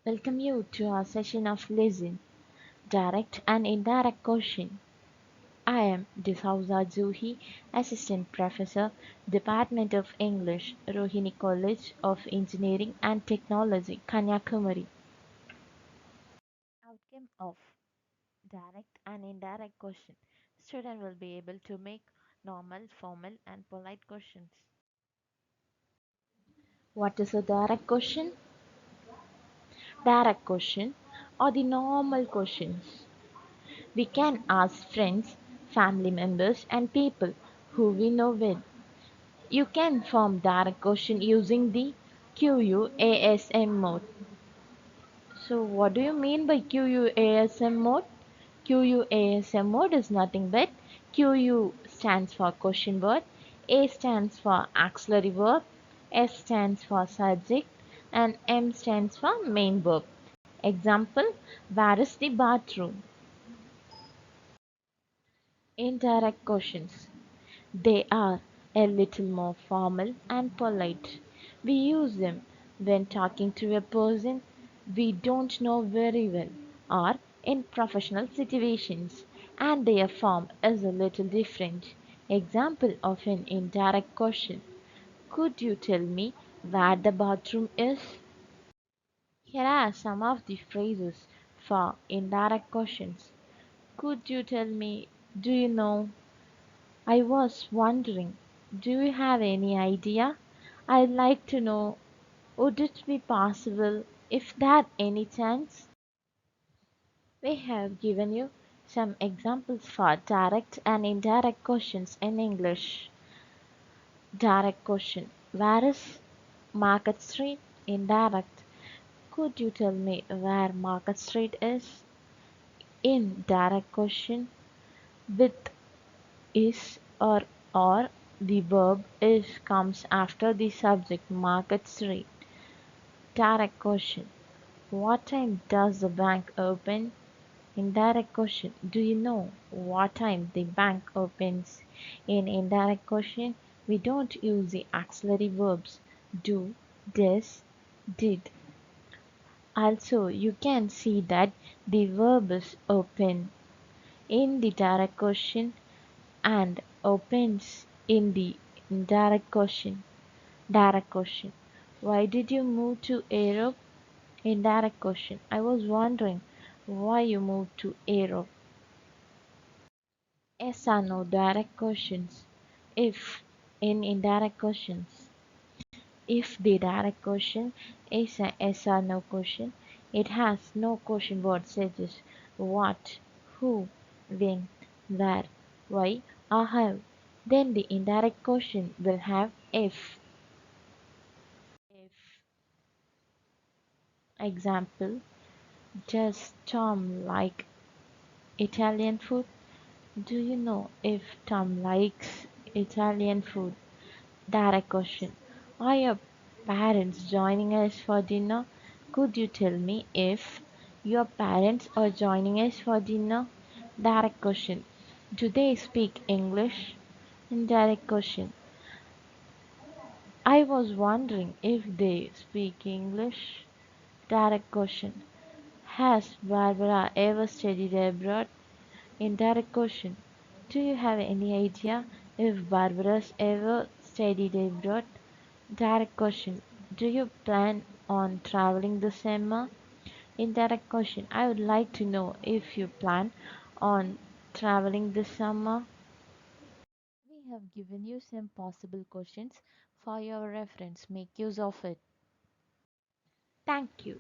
Welcome you to our session of Listen, Direct and Indirect Question. I am D'Souza Juhi, Assistant Professor, Department of English, Rohini College of Engineering and Technology, Kanyakumari. Outcome of direct and indirect question. Student will be able to make normal, formal and polite questions. What is a direct question? Direct question or the normal questions. We can ask friends, family members, and people who we know well. You can form direct question using the QUASM mode. So, what do you mean by QUASM mode? QUASM mode is nothing but QU stands for question word, A stands for auxiliary verb, S stands for subject, and M stands for main verb. Example: where is the bathroom? Indirect questions. They are a little more formal and polite. We use them when talking to a person we don't know very well or in professional situations, and their form is a little different. Example of an indirect question: could you tell me where the bathroom is? Here are some of the phrases for indirect questions. Could you tell me? Do you know? I was wondering, do you have any idea? I'd like to know, would it be possible if that any chance? We have given you some examples for direct and indirect questions in English. Direct question: where is Market Street? Indirect: could you tell me where Market Street is? Indirect question: with is or the verb is comes after the subject Market Street. Direct question: what time does the bank open? Indirect question: do you know what time the bank opens? In indirect question, we don't use the auxiliary verbs do, does, did. Also, you can see that the verb is open in the direct question and opens in the indirect question. Direct question: why did you move to Europe? Indirect question: I was wondering why you moved to Europe. Yes or no direct questions. If in indirect questions, if the direct question is a yes or no question, it has no question word such as what, who, when, where, why, or how. Then the indirect question will have if. If. Example: does Tom like Italian food? Do you know if Tom likes Italian food? Direct question: are your parents joining us for dinner? Could you tell me if your parents are joining us for dinner? Direct question: do they speak English? Indirect question: I was wondering if they speak English. Direct question: has Barbara ever studied abroad? Indirect question: do you have any idea if Barbara's ever studied abroad? Direct question: do you plan on traveling this summer? Indirect question: I would like to know if you plan on traveling this summer. We have given you some possible questions for your reference. Make use of it. Thank you.